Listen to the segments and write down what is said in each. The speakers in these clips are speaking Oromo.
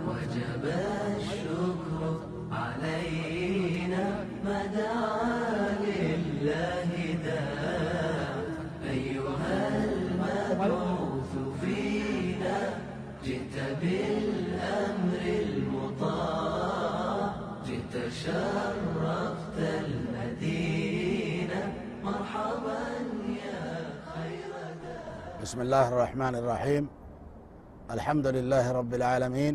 وجب الشكر علينا ما دعا لله داع أيها المبعوث فينا جئت بالأمر المطاع جئت شرفت المدينة مرحبا يا خير داع. بسم الله الرحمن الرحيم. الحمد لله رب العالمين،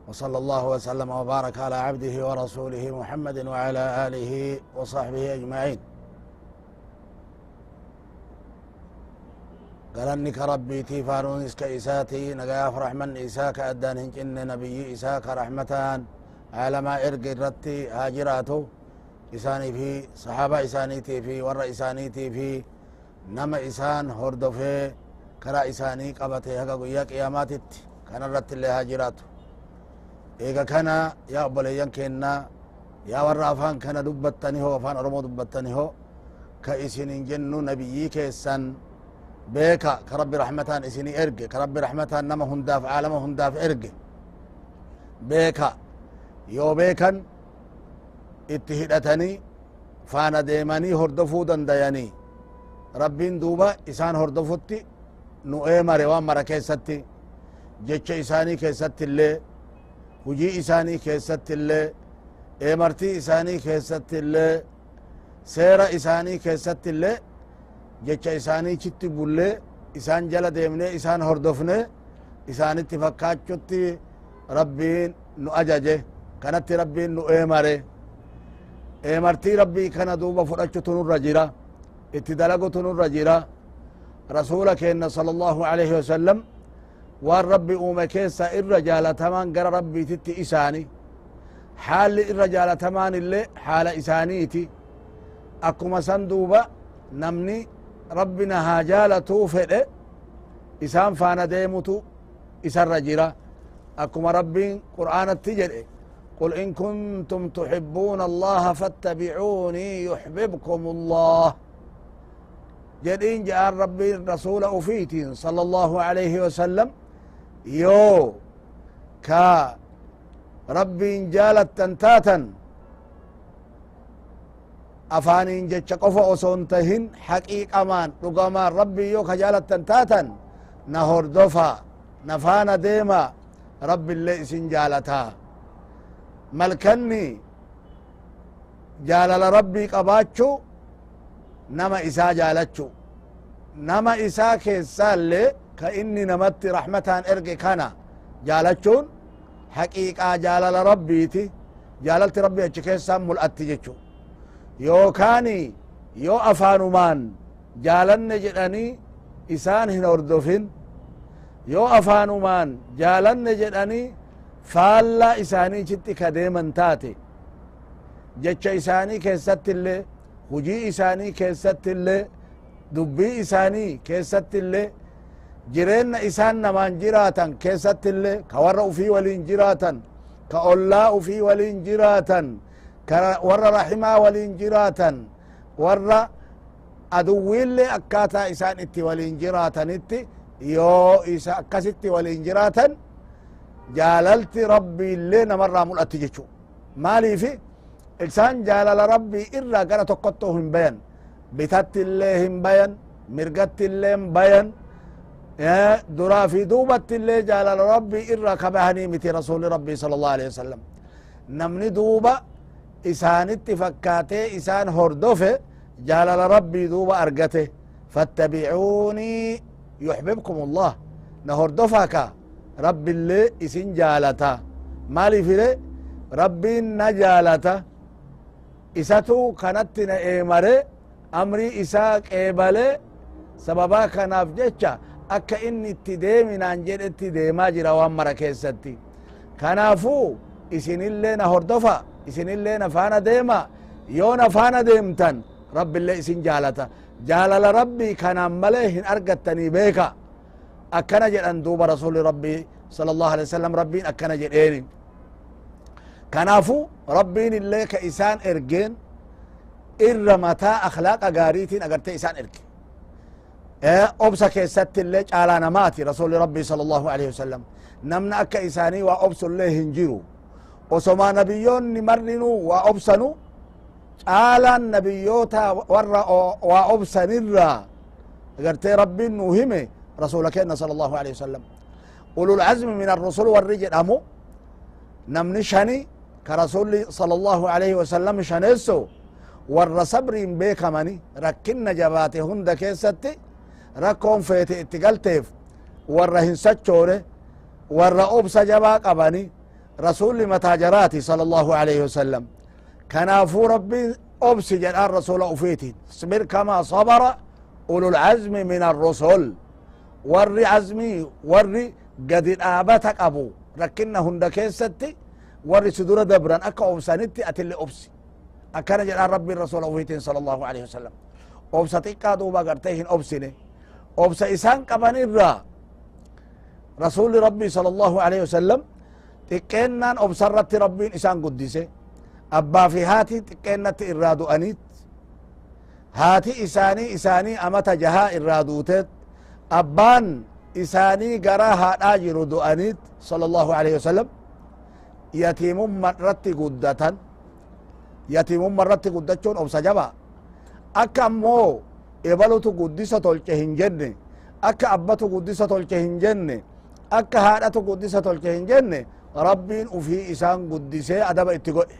وصلى الله وسلم وبارك على عبده ورسوله محمد وعلى آله وصحبه أجمعين. قالنك ربي تيفانون اسك إساتي نقاف رحمن إساك أدان هنجن نبي إساك رحمتان على ما إرق الرتي هاجراته إساني في صحابة إسانيتي في ور إسانيتي في نما إسان هردفه كرا إساني قبته هكا قيا قياماتت كان الرت اللي هاجراته إيقا كان يا أبليان كينا يا ور أفان كان دبتني هو أفان أرمو دبتني هو كإسنين جنو نبيي كيسان بيكا كرب رحمتان إسني إرقي كرب رحمتان نما هنداف عالم هنداف إرقي بيكا يو بيكن اتهدتني فانا ديماني هردفو دندياني ربين دوبا إسان هردفوتي نو إيماري وامارا كيستي جيتش إساني كيست اللي هجي إساني كيست اللي إيمارتي إساني كيست اللي سيرا إساني كيست اللي jecha isaaniichitti bulle isaan jala deemne isaan hordofne isaanitti fakkaachutti rabbiin nu ajaje kanatti rabbiin nu eemare eemartii rabbii kana duuba fudhachutu nurra jira itti dalagutu nurra jira rasuula keenna sala allahu alaihi wasallam waan rabbi uume keessa irra jaalatamaan gara rabbiititti isaani haalli irra jaalatamaan illee haala isaaniiti akkuma san duuba namni ربنا هاجالتو فده إسان فانا ديمتو إسان رجرا أكما ربين قرآن التجر قل إن كنتم تحبون الله فاتبعوني يحببكم الله جدين جاء ربي الرسول أفيتين صلى الله عليه وسلم يو كا ربين جالت تنتاتا أفانين جتش قفا أسونتهن حقيقة مان رقمان ربي يو خجالة تنتاتا نهور دفا نفانا ديما ربي اللي اسن جالتا ملكني جالل ربي قباتشو نما إسا جالتشو نما إسا كيسال لي كإني نمت رحمتان إرقي كان جالتشون حقيقة جالل ربيتي جاللت ربي أجي كيسان ملأتي جتشو yookaani yoo afaanumaan jaalanne jedhanii isaan hin hordofin yoo afaanumaan jaalanne jedhanii faallaa isaaniichitti ka deeman taate jecha isaanii keessatti illee hujii isaanii keessatti illee dubbii isaanii keessatti illee jireenna isaan namaan jiraatan keessatti illee ka warra ufii waliin jiraatan ka ollaa ufii waliin jiraatan warra rahimaa waliin jiraatan warra aduwwiillee akkaataa isaan itti waliin jiraatanitti yoo isa akkasitti waliin jiraatan jaalalti rabbiillee namarraa mul'atti jechu maaliifi isaan jaalala rabbii irraa gara tokkotto hin bayan bitattillee hin bayan mirgattillee hin bayan duraa fi duubattillee jaalala rabbii irraa kabahanii miti rasuli rabbii sala allahu alehi wasallam namni duuba isaanitti fakkaatee isaan hordofe jaalala rabbii duuba argate fattabicuunii yuxbibkum allah na hordofaka rabbiillee isin jaalata maalifire rabbiin na jaalata isatu kanatti na eemare amrii isaa qeebale sababaa kanaaf jecha akka inni itti deeminaan jedhetti deemaa jira waan mara keessatti kanaafuu isinillee na hordofa isinillee na faana deema yoo na faana deemtan rabbiillee isin jaalata jaalala rabbii kanaan malee hin argattanii beeka akkana jedhan duuba rasuli rabbii sala allahu alai wasalam rabbiin akkana jedheeni kanaafu rabbiin illee ka isaan ergeen irra mataa akhlaaqa gaariitiin agarte isaan erge obsa keessatti illee caalaa namaati rasuli rabbii sala allahu alaihi wasallam namna akka isaanii waa obsu illee hin jiru osomaa nabiyyoonni marrinuu waa obsanu caalaan nabiyyoota warra waa obsanirraa agartee rabbiin nuu hime rasula kenna sala allahu alaihi wasallam ululcazmi min arrusul warri jedhamu namni shani ka rasuli sala allahu alaihi wasallam shaneesso warra sabriin beekamani rakkinna jabaate hunda keessatti rakkoon feete itti galteef warra hin sachoone warra obsa jabaa qabani rasuli mataa jaraati sala allahu alaihi wasallam kanaafuu rabbiin obsi jedhaan rasula ufiitiin isbir kamaa sabara ululcazmi min arrusul warri cazmii warri gadi dhaabata qabu rakkinna hunda keessatti warri si dura dabran akka obsanitti atille obsi akkana jedhaan rabbiin rasula ufiitiin sala allahu alaihi wasallam obsa xiqqaa duuba agartee hin obsine obsa isaan qaban irraa rasuli rabbii sala allahu alaihi wasallam xiqqeennaan obsa irratti rabbiin isaan guddise abbaa fi haati xiqqeennatti irraa du'aniit haati isaanii amata jahaa irraa duuteet abbaan isaanii garaa haadhaa jiru du'aniit sala allahu alaihi wasallam yatiimumma irratti guddatan yatiimumma irratti guddachuun obsa jabaa akka ammoo ebalutu guddisa tolche hin jenne akka abbatu guddisa tolche hin jenne akka haadhatu guddisa tolche hin jenne rabbiin ufii isaan guddisee adaba itti godhe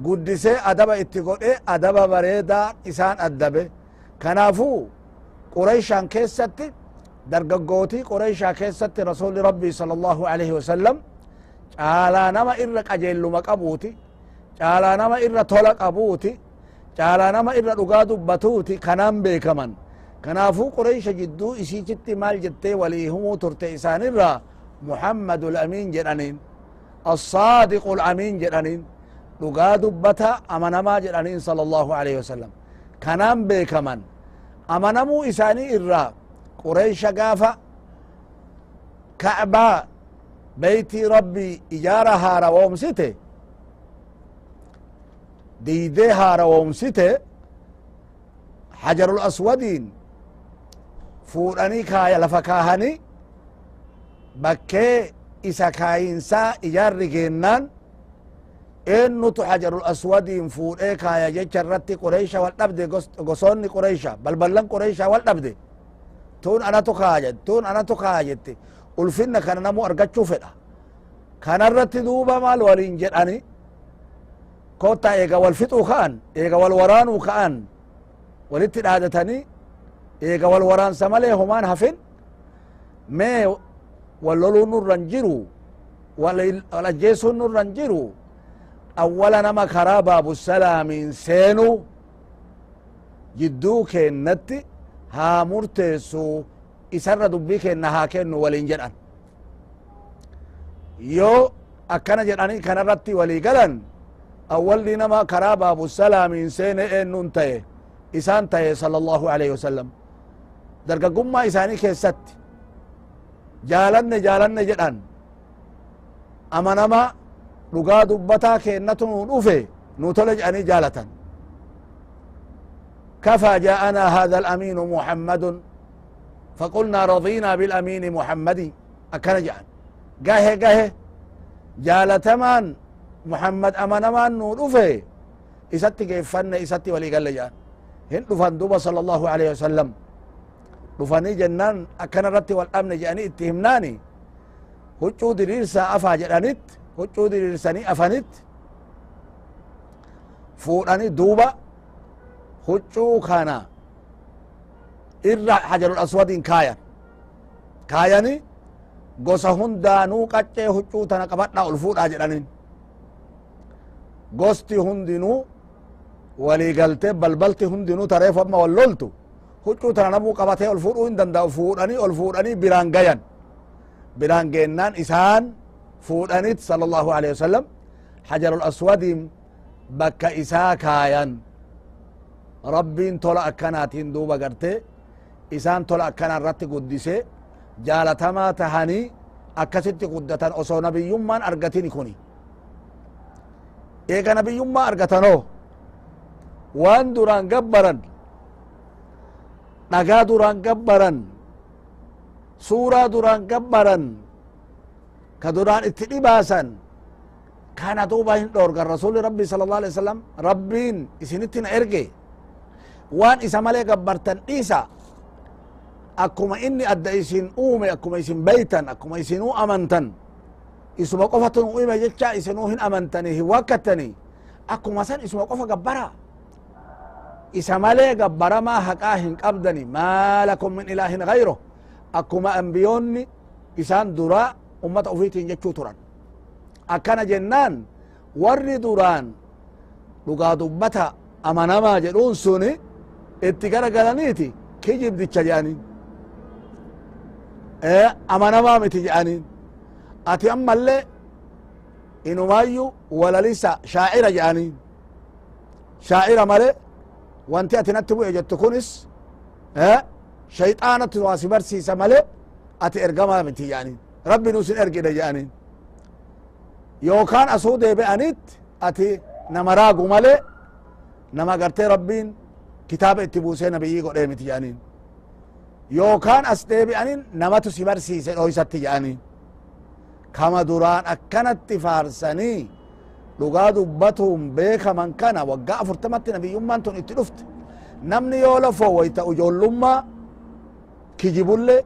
guddisee adaba itti godhe adaba bareedaa isaan addabe kanaafuu qureyshaan keessatti dargaggootii qureyshaa keessatti rasuli rabbii sala allahu alaihi wasallam caalaa nama irra qajeelluma qabuuti caalaa nama irra tola qabuuti caalaa nama irra dhugaa dubbatuuti kanaan beekaman kanaafuu qureysha jidduu isiichitti maal jettee walii himuu turte isaanirraa muhammadu lamiin jedhaniin assaadiqu lamiin jedhaniin dhugaa dubbata amanamaa jedhaniin sala allahu alaihi wasallam kanaan beekaman amanamuu isaanii irraa qureysha gaafa ka'baa beytii rabbii ijaara haarawomsite diidee haarawomsite hajarul aswadiin fuudhanii kaaya lafa kaahani bakkee isa kaayinsaa ijaarri geennaan eennutu hajarul aswadiin fuudhee kaaya jecha irratti qureysha wal dhabde gosoonni qureysha balballan qureysha wal dhabde tun anatu kaaya tun anatu kaaya jette ulfinna kana namu argachuu fedha kanarratti duuba maal waliin jedhani kotta eega wal fixuu ka'an eega wal waraanuu ka'an walitti dhaadatanii eega wal waraansa malee homaan hafin mee wal loluu nurran jiru wal ajjeesuun nurran jiru awwala nama karaa baabu salaamiin seenu jidduu keennatti haa murteessu isarra dubbii kenna haa kennu waliin jedhan yoo akkana jedhanii kanarratti walii galan awwalli nama karaa baabu salaamiin seene eennuun ta'e isaan ta'e sala allahu alaihi wasallam dargaggummaa isaanii keessatti jaalanne jedhan amanama dhugaa dubbataa keennatu nuu dhufe nuu tole jedhanii jaalatan كفى جاءنا هذا الأمين محمد فقلنا رضينا بالأمين محمد أكن جعل قاه جالتمان محمد أمنمان نور أفه إساتي كيفن إساتي ولي قال جان هن دفن دوبا صلى الله عليه وسلم دفني جنان أكن رتي والأمن جاني اتهمناني هجو دريرسا أفا جرانيت هجو دريرساني أفنيت فوراني دوبا huccuu kana irra hajarul aswadin kaayani gosa hundaanuu qaccee huccuu tana qabadha ol fuudha jedhanin gosti hundinuu walii galte balbalti hundinuu tareef amma wal loltu huccuu tana namuu qabatee ol fuudhuu hin danda'u ol fuudhanii biraan gayan biraan geennaan isaan fuudhanit sala allahu alehi wasalam hajarul aswadin bakka isaa kaayan rabbiin tola akkanaatiin duuba garte isaan tola akkana irratti guddise jaalatamaa tahanii akkasitti guddatan osoo nabiyyummaan argatini kuni eega nabiyyummaa argatanoo waan duraan gabbaran dhagaa duraan gabbaran suuraa duraan gabbaran ka duraan itti dhibaasan kana duuba hin dhoorgan rasuli rabbi sala allah alih wasalam rabbiin isinitti na erge waan isa malee gabbartan dhiisa akkuma inni adda isin uume akkuma isin beytan akkuma isinuu amantan isuma qofatu nu uume jecha isinuu hin amantani hin wakkattani akkuma san isuma qofa gabbara isa malee gabbaramaa haqaa hin qabdani maa lakum min ilaahin gayro akkuma ambiyoonni isaan dura ummata ufiitiin jechuu turan akkana jennaan warri duraan dhugaa dubbata amanamaa jedhuun suni itti garagalaniiti kijibdicha jedhaniin amanamaa miti jedhaniin ati ammallee inumaayyu walalisa shaacira jedhaniin shaacira male wanti ati natti bu'e jettu kunis shayxaanatti waa si barsiisa male ati ergamaa miti jedhaniin rabbi nu sin ergide jedhaniin yookaan asuu deebi'aniit ati nama raagu male nama gartee rabbiin kitaaba itti buusee nabiyyii godhee miti jedhaniin yookaan as deebi'anin namatu si barsiise dhoysatti jedhaniin kama duraan akkanatti faarsanii dhugaa dubbatuun beekaman kana waggaa 40 nabiyyummaan tun itti dhufte namni yoo lafoo wayta ujoollummaa kijibulle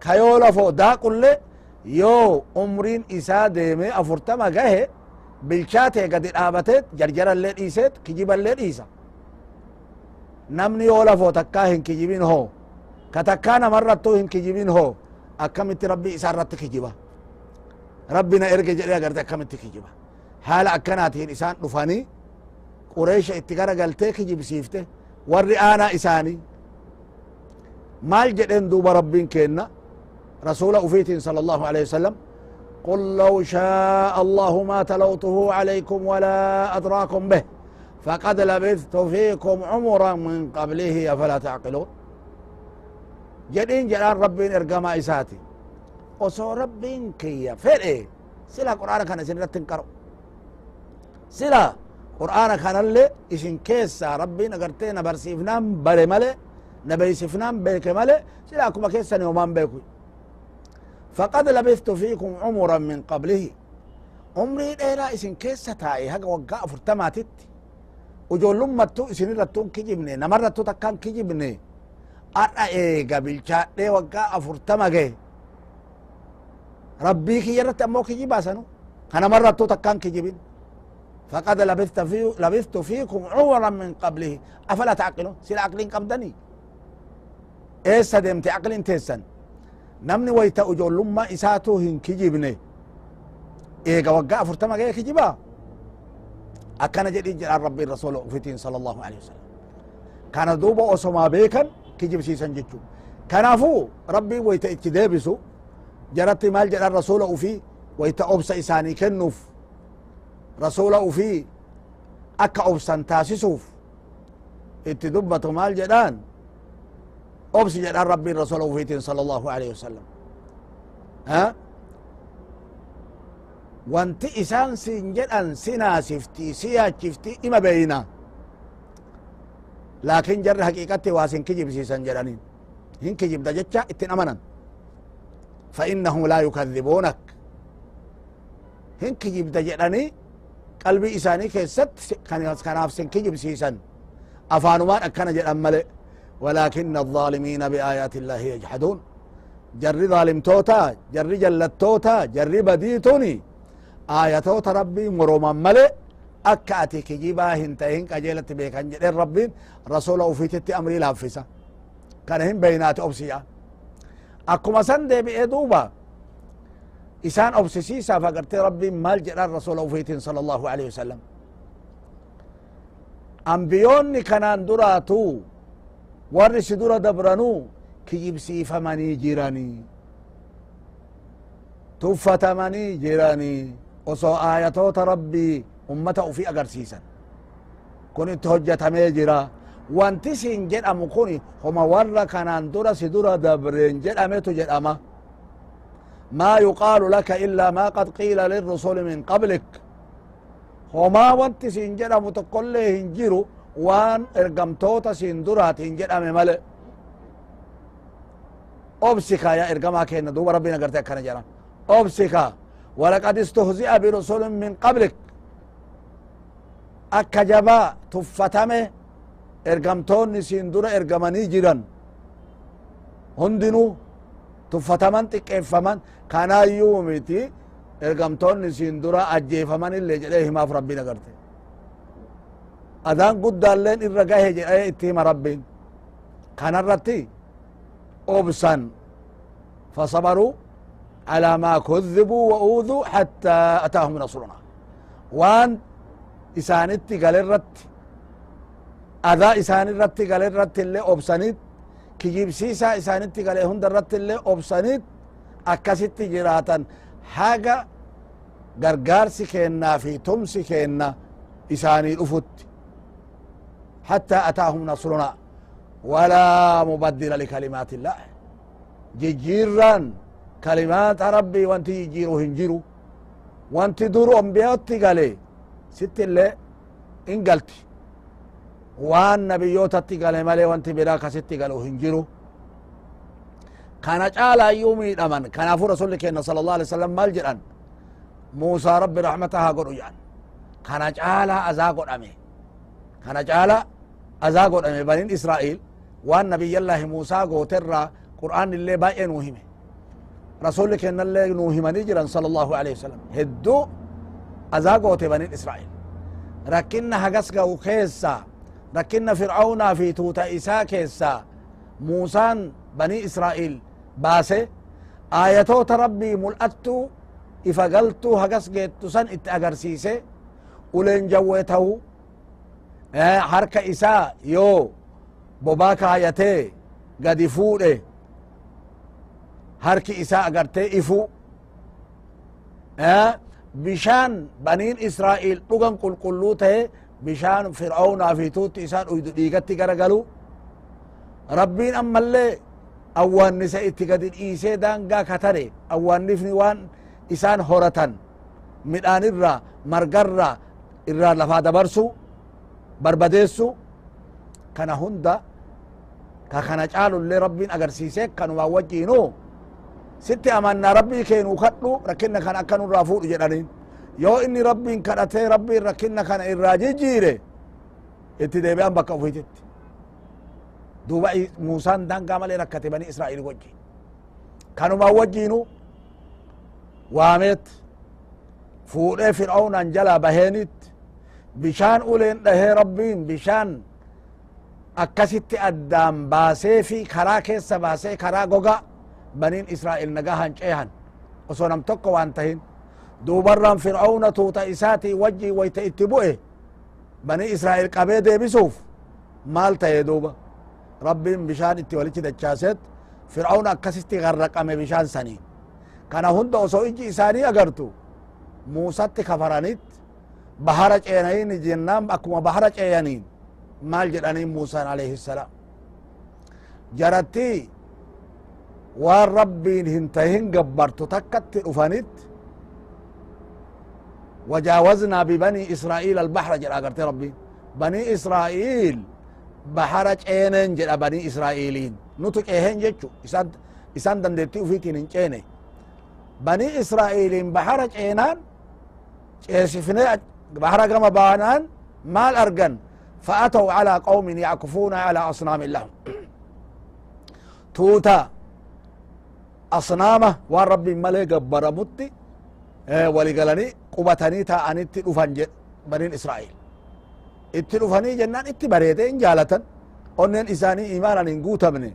ka yoo lafoo daaqulle yoo umriin isaa deeme 40 gahe bilchaatee gadi dhaabateet jarjarallee dhiiseet kijiballee dhiisa namni yoo lafoo takkaa hin kijibin hoo ka takkaa namarrattuu hin kijibin hoo akkamitti rabbi isaa irratti kijiba rabbina erge jedhe agarte akkamitti kijiba haala akkanaatiin isaan dhufanii qureesha itti garagaltee kijibsiifte warri aanaa isaanii maal jedhen duuba rabbiin kenna رسول أفيتين صلى الله عليه وسلم قل لو شاء الله ما تلوته عليكم ولا أدراكم به فقد لبثت فيكم عمرا من قبله أفلا تعقلون جدين جلال ربين إرقما إساتي وصو ربين كي فرئي سلا قرآن كان سنرة تنكرو سلا قرآن كان اللي إشن كيسا ربين أقرتين برسيفنام بري ملي نبيسفنام بيك ملي سلا كما كيسا نيومان بيكو فقد لبثت فيكم عمرا من قبله عمري ديرا اسن كيسة تاي هقا وقا فرتماتت وجول لمتو اسن رتون كجبني نمرتو تكان كجبني أرأى إيقا بالشاء دي وقا فرتمجي ربي كي يرت أمو كجبا سنو أنا مرتو تكان كجبن فقد لبثت فيكم عمرا من قبله أفلا تعقلون سير عقلين قمدني إيسا ديمتي عقلين تيسن namni wayta ujoollummaa isaatu hin kijibne eega waggaa 40 ga'e kijiba akkana jedhi jedhaan rabbiin rasuula ufitiin sala allahu alehi wasalam kana duuba osomaa beekan kijibsiisan jechu kanaafuu rabbiin wayta itti deebisu jaratti maal jedhan rasuula ufii wayta obsa isaanii kennuuf rasuula ufii akka obsan taasisuuf itti dubbatu maal jedhaan obsi jedhan rabbiin rasuula ufiitiin sala allahu alehi wasalam wanti isaan sin jedhan si naasifti si yaachifti ima beeyna laakin jarri haqiiqatti waa sin kijibsiisan jedhaniin hin kijibda jecha ittin amanan fa innahum laa yukadhibuunak hin kijibda jedhanii qalbii isaanii keessatti kanaaf sin kijibsiisan afaanumaan akkana jedhan male ولكن الظالمين بآيات الله يجحدون جري ظالم توتا جري جلتوتا جري بديتوني آياتوتا ربي مروما ملئ أكاتي كجيبا هنتهن كجيلت بيكان جدين ربي رسول أوفيتت أمري لافسا كان هم بينات أبسيا أكما سندي بإدوبا إسان أبسسيسا فقرت ربي مال جدان رسول أوفيتين صلى الله عليه وسلم أنبيوني كانان دراتو warri si dura dabranuu kijibsiifamanii jiranii tuffatamanii jiranii osoo aayatoota rabbii ummata ufii agarsiisan kun itti hojjatamee jira wanti sin jedhamu kun homa warra kanaan dura si dura dabreen jedhametu jedhama maa yuqaalu laka illaa maa qad qiila lirrusuli min qablik homaa wanti sin jedhamu tokkollee hin jiru waan ergamtoota sin duraatiin jedhame male obsika ya ergama kenna duba rabbin agarte akkana jedhan obsika walaqad istuhzi'a birusulin min qablik akka jaba tuffatame ergamtoonni siin dura ergamanii jiran hundinuu tuffataman xiqqeeffaman kanaayyuu miti ergamtoonni siin dura ajjeefaman illee jedhee himaaf rabbiin agarte adaan guddaalleen irra gahe jedhee itti hima rabbiin kanarratti obsan fasabaruu على ما كذبوا وأوذوا حتى أتاهم نصرنا وان إسانتي قال الرت أذا إسان الرت قال الرت اللي أبسانيت كجيب سيسا إسانتي قال هند الرت اللي أبسانيت أكستي جراتا حاجة غرغار سكينا في تم سكينا إساني الأفت حتى أتاهم نصرنا ولا مبدل لكلمات الله جيران كلمات ربي وانتي يجيرو هنجيرو وانتي دورو انبياء قالي ست اللي انقلتي وان نبيوتا قالي مالي وانتي براك ست قالوا هنجيرو كان جعل يومي الأمن كان أفو رسول كينا صلى الله عليه وسلم مالجران موسى رب رحمتها قرؤ يعني كان جعل أزاقوا الأمي كان جعل أزاقوا الأمي بنين إسرائيل وان نبي الله موسى قوتر قرآن اللي باين وهمه رسول كنا اللي نوهمني جرا صلى الله عليه وسلم هدو أزاقوت بني إسرائيل ركنا هقسقا وكيسا ركنا فرعون في توتا إساء كيسا موسى بني إسرائيل باسي آياتو ربي ملأتو إفقلتو هقسقيتو سن اتأقرسيسي ولين جويته حركة إساء يو بوباك آياتي قد فوده harki isaa agartee ifu bishaan baniin israa'il dhugan qulqulluu tahe bishaan fir'aunaa fi tuutti isaan uydu dhiigatti garagalu rabbiin ammallee awwaannisa itti gadi dhiisee daangaa katare awwaannifni waan isaan horatan midhaanirra margarra irraa lafaa dabarsu barbadeessu kana hunda ka kana caalullee rabbiin agarsiise kanumaa wajjiinuu sitti amanna rabbii keenu kadhu rakkinna kana akka nurraa fuudhu jedhaniin yoo inni rabbiin kadhatee rabbiin rakkinna kana irraa jijjiire itti deebi'an bakka ufiititti duuba muusaan daangaa malee rakkate bani israa'il wajji kanumaa wajjiinu waameet fuudhee fir'aunaan jalaa baheenit bishaan uleen dhahee rabbiin bishaan akkasitti addaan baasee fi karaa keessa baasee karaa goga بنين إسرائيل نجاهن شيهن وصنم تقوى وانتهين دوبرا فرعون توتا إساتي وجي ويتئتبوه بني إسرائيل قبيدة بسوف مالتا يدوبا ربي بشان اتوليش دجاسات فرعون أكسستي غرق أمي بشان سني كان هند وصو إجي إساني أغرتو موسى كفرانيت بحرج اينين جنام أكما بحرج اينين مال جرانين موسى عليه السلام جرتي waan rabbiin hin tahin gabbartu takkatti dhufanit wajaawazna bibani israa'iil albahra jedha agarte rabbiin bani israa'iil bahara ceeneen jedha bani israa'iiliin nutu ceehen jechu isan dandeettii ufiitiin hin ceene bani israa'iiliin bahara ceenaan ceesifne bahara gama baanaan maal argan fa'ataw calaa qawmin yackufuuna calaa asnaami lahum tuuta أصنامه وان ربي ملي قبر متي ولقلني قبتني تاءني تلوفن بنين إسرائيل اتلوفني جنان اتبريتين جالة أنين إساني إيمانا ننقوت مني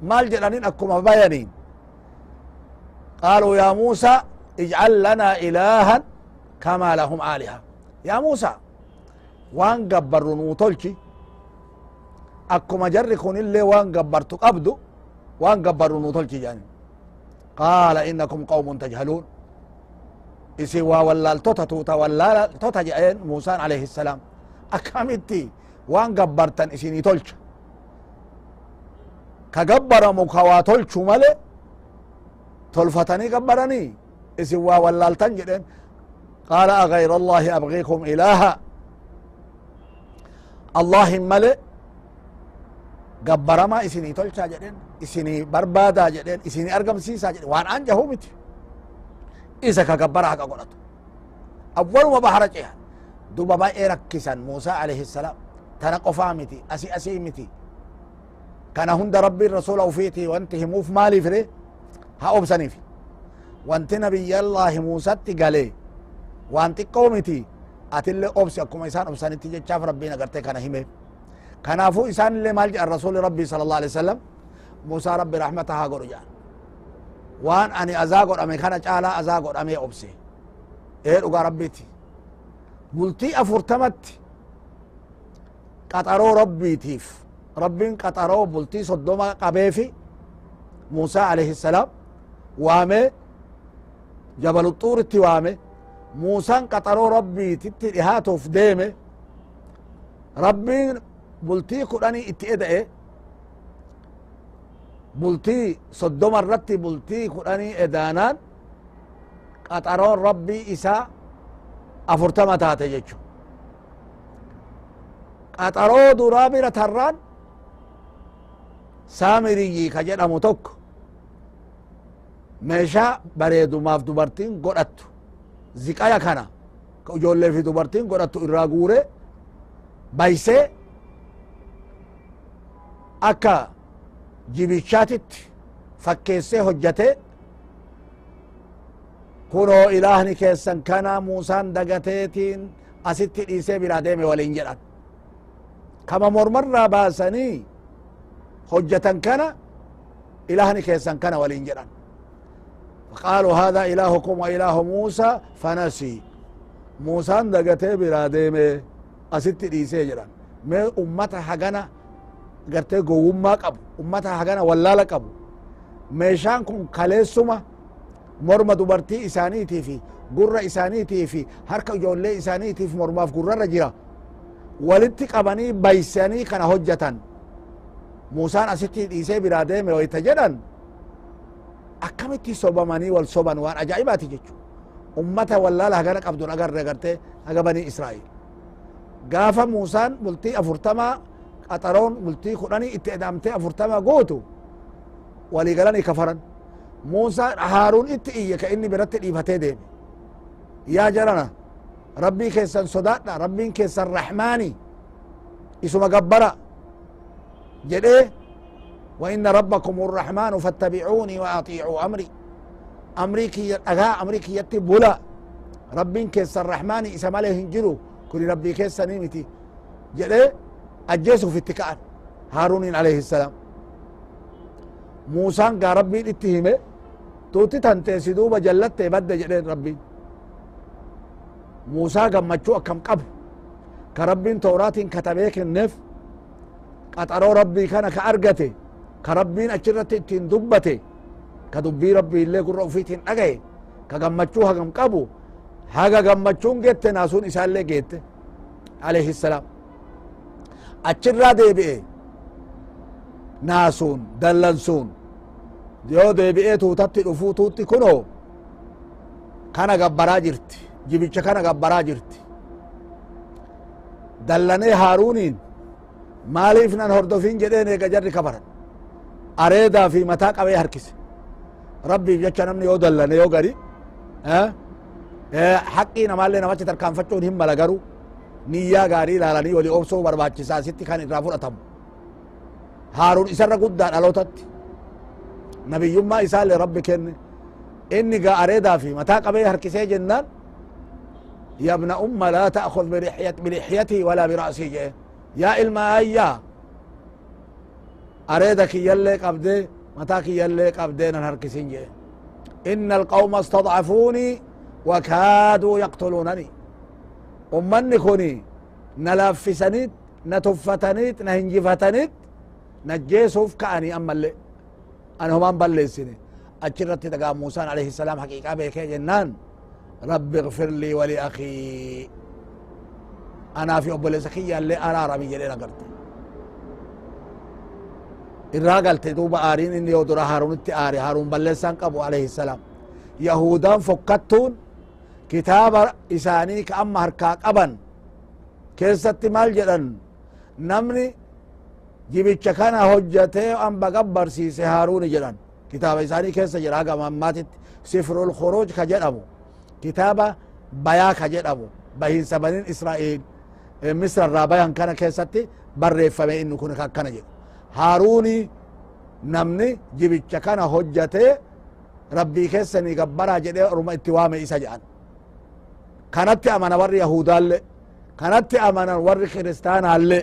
مال جلانين أكما بيانين قالوا يا موسى اجعل لنا إلها كما لهم آلهة يا موسى وان قبروا نوتولكي أكما جركون اللي وان قبرتو قبدو وان قبروا نوتولكي جاني قال إنكم قوم تجهلون إسوا ولا التوتا ولا توتا جاءين موسى عليه السلام أكامتي وان قبرتن إسيني تولش كقبر مكوا تولش مالي تلفتني قبرني إسوا ولا التنجدين قال أغير الله أبغيكم إلها الله مالي gabbarama isinii tolchaa jedhen isinii barbaadaa jedhen isinii argamsiisaa jedhen waan an jahu miti isa ka gabbara haqa godhatu awwaluma bahara cehan duba baay'ee rakkisan muusaa alayhi salaam tana qofaa miti asii miti kana hunda rabbiin rasula ufiiti wanti himuuf maaliif re ha obsaniif wanti nabiyyallaahi muusatti galee waan xiqqoo miti atillee obsi akkuma isaan obsanitti jechaaf rabbiin agartee kana hime kanaafu isaan illee maal jedhan rasuli rabbii sala allah alih wasalam muusaa rabbi rahmata haa godhu jedhan waan ani azaa godhame kana caalaa azaa godhamee obse dhugaa rabbiiti bultii 40 qaxaroo rabbiitiif rabbiin qaxaroo bultii 30 qabeefi muusaa alayhi salaam waame jabalu xuuritti waame muusaan qaxaroo rabbiititti dhihaatuuf deeme rabbiin bultii 10 itti eda'e bultii 30 irratti bultii 10 edaanaan qaxaroon rabbii isaa 40 taate jechu qaxaroo duraa bira tarraan saamiriyyi ka jedhamu tokko meeshaa bareedumaaf dubartiin godhattu ziqaya kana ka ijoollee fi dubartiin godhattu irraa guure baysee akka jibichaatitti fakkeessee hojjate kunoo ilaahni keessan kana muusaan dagateetiin asitti dhiisee biraa deeme waliin jedhan kama mormarraa baasanii hojjatan kana ilaahni keessan kana waliin jedhan فقالوا هذا إلهكم وإله موسى فنسي موسى دقته براديمه أسيت ديسي جران ما أمتا حقنا قرتي قوم ما قبو أمتا حقنا ولا لقبو ميشان كن كاليسوما مرمى دبرتي إسانيتي في قرى إسانيتي في هركا جولي إسانيتي في مرمى في قرى رجرا ولدتي قبني بيساني كان هجة موسى أسيت ديسي براديمه ويتجران akkamitti sobamanii wal soban waan ajaa'ibaati jechu ummata wallaala hagana qabdun agarre agarte haga banii israa'il gaafa muusaan bultii 40 qaxaroon bultii 10 itti edamtee 40 gootu walii galanii kafaran muusaan haaruun itti iyye ka inni biratti dhiifatee deeme yaa jarana rabbii keessan sodaadha rabbiin keessan rahmaani isuma gabbara jedhee وإن ربكم الرحمن فاتبعوني وأطيعوا أمري أمريكي أغا أمريكي يتبولا ربين كيس الرحمن إسا ماله هنجرو كل ربي كيس نيمتي جده أجيسوا في اتكاء هارون عليه السلام موسى قا ربي اتهمه توتي تنتي دوبا جلت بد جده ربي موسى قمتشو أكم قبل كربين تورات كتبيك النف قطروا ربي كان كأرقته كربين أجرت تين دبته كدبي ربي اللي قرأ فيتين أجي كجمتشو هجم قبو haga gammachuun gette naasuun isaallee geette alayhi salaam achirraa deebi'e naasuun dallansuun yoo deebi'ee tuutatti dhufuu tuutti kunoo kana gabbaraa jirti jibicha kana gabbaraa jirti dallanee haaruuniin maaliif nan hordofin jedheen eega jarri kabaran areedaa fi mataa qabee harkise rabbiif jecha namni yoo dallane yoo gari haqqii namaallee namachi tarkaanfachuun hin mala garu niyyaa gaarii ilaalanii walii obsoo barbaachisaa sitti kan irraa fudhatamu haaruun isarra guddaa dhalootatti nabiyyummaa isaallee rabbi kenne inni gaa areedaa fi mataa qabee harkisee jennaan يا ابن أم لا تأخذ بلحيتي ولا برأسي جئ يا إلما أيا أريدك يلي قبدي متاك يلي قبدين الهركسين جئ إن القوم استضعفوني وكادوا يقتلونني أمني كوني نلافسنيت نتفتنيت نهنجفتنيت نجيسوف كأني أما اللي أنا هم بلسني أجرت تقام موسى عليه السلام حقيقة بيكي جنان رب اغفر لي ولأخي أنا في أبو لسخية اللي أرارا من جلينا قلت إرها قلت دوبا آرين إني ودرا هارون التآري هارون بلسان قبو عليه السلام يهودان فكتون كتاب إساني كأما هركاك أبن كيست مال جدن نمني jibicha kana hojjatee amba gabbarsiise haaruuni jedhan kitaaba isaanii keessa jira haga mammaatitti sifrul khuruuj ka jedhamu kitaaba bayaa ka jedhamu bahiinsa banin israa'il misra irraa bayan kana keessatti barreeffame inni kun akkana jedhu haaruuni namni jibicha kana hojjatee rabbii keessanii gabbaraa jedhee orma itti waame isa jedhan kanatti amana warri yahudaalle kanatti amanan warri kiristaanaalle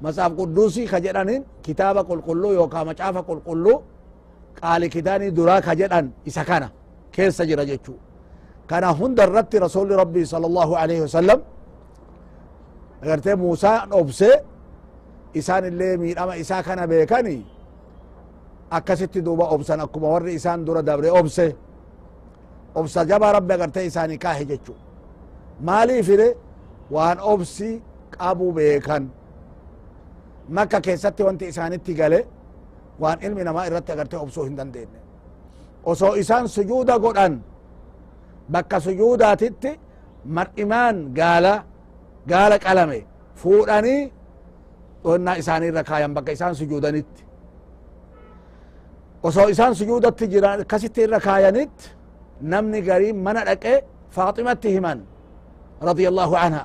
masaaf quddusii ka jedhanin kitaaba qulqulluu yookaa macaafa qulqulluu qaali kidaanii duraa ka jedhan isa kana keessa jira jechuu kana hunda irratti rasuli rabbii sala allahu alaihi wasallam agartee muusaa obse isaan illee miidhama isaa kana beekani akkasitti duuba obsan akkuma warri isaan dura dabre obse obsa jaba rabbi agartee isaanii kaahe jechu maaliifire waan obsi qabu beekan makka keessatti wanti isaanitti gale waan ilmi namaa irratti agartee obsuu hin dandeenye osoo isaan sujuuda godhan bakka sujuudaatitti mar'imaan gaala qalame fuudhanii dhonnaa isaanii irra kaayan bakka isaan sujuudanitti osoo isaan sujuudatti jiran akkasitti irra kaayanitti namni garii mana dhaqe faaximatti himan radia allahu anha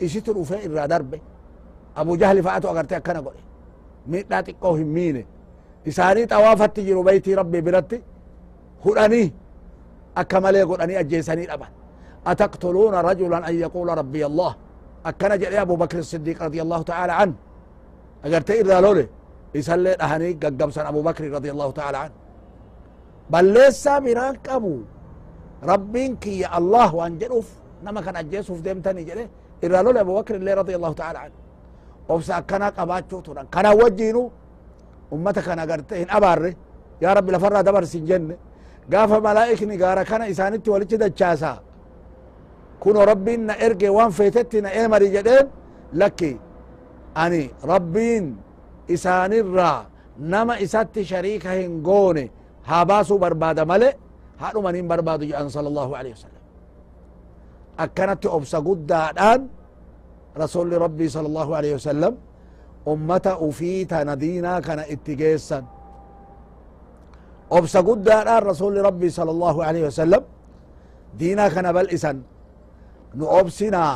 isitu dhufe irraa darbe abu jahli fa'atu agarte akkana godhe miidhaa xiqqoo hin miine isaanii xawaafatti jiru baytii rabbii biratti hudhanii akka malee godhanii ajjeesanii dhaban ataqtuluuna rajulan an yaquula rabbiy allah akkana jedhe abu bakr siddiq radi allahu taala an agarte irraa lole isallee dhahanii gaggabsan abu bakri radi allahu taala an balleessaa biraan qabu rabbiin kiyya allah waan jedhuuf nama kan ajjeesuuf deemtanii jedhe irraa lole abu bakr illee radi allahu taala an obsa akkana qabaachuu turan kana wajjiinu ummata kana agarte hin abaarre yaa rabbi lafarraa dabarsin jenne gaafa malaa'ikni gaara kana isaanitti walitti dachaasa kuno rabbiin na erge waan feetetti na eemari jedheen lakki ani rabbiin isaanirraa nama isatti shariika hin goone haa baasuu barbaada male haa dhuman hin barbaadu jedhan sala allahu alehi wasalam akkanatti obsa guddaadhaan rasuli rabbii sala allahu alehi wasalam ummata ufii tana diinaa kana itti geessan obsa guddaadhaan rasuli rabbii sala allahu alehi wasalam diinaa kana bal'isan nu obsinaa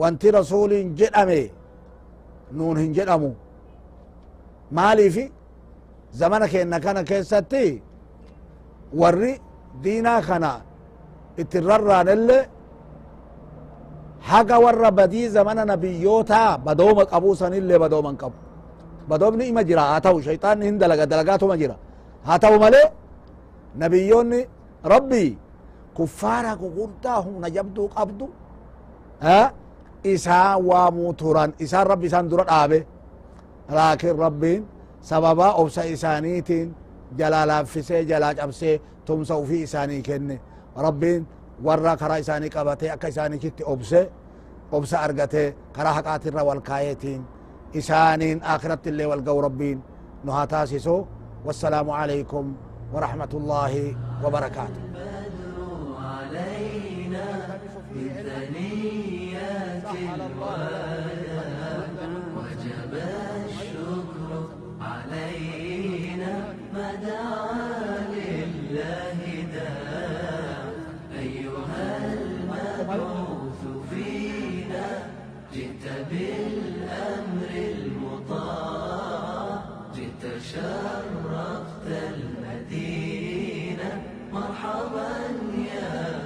wanti rasuulin jedhame nuun hin jedhamu maaliifi zamana keenna kana keessatti warri diinaa kana ittin rarraanelle haga warra badii zamana nabiyyootaa badooma qabuu sanillee badooman qabu badoomni ima jira haa ta'u shayxaanni hin dalaga dalagaatuma jira haa ta'u malee nabiyyoonni rabbii kuffaara gugurdaa humna jabduu qabdu isaan waamuu turan isaan rabbi isaan dura dhaabe laakin rabbiin sababaa obsa isaaniitiin jalaa laaffisee jalaa cabsee tumsa ufii isaanii kenne rabbiin warra karaa isaanii qabatee akka isaaniitti obsa argatee karaa haqaatirra wal kaayeetiin isaaniin akhiratti illee wal ga'u rabbiin nu haa taasisu wassalaamu alaykum ورحمة الله وبركاته علينا بثنيات الوداع وجب الشكر علينا ما دعا لله داع أيها المبعوث فينا جئت بالأمر المطاع جئت شرفت المدينة مرحبا يا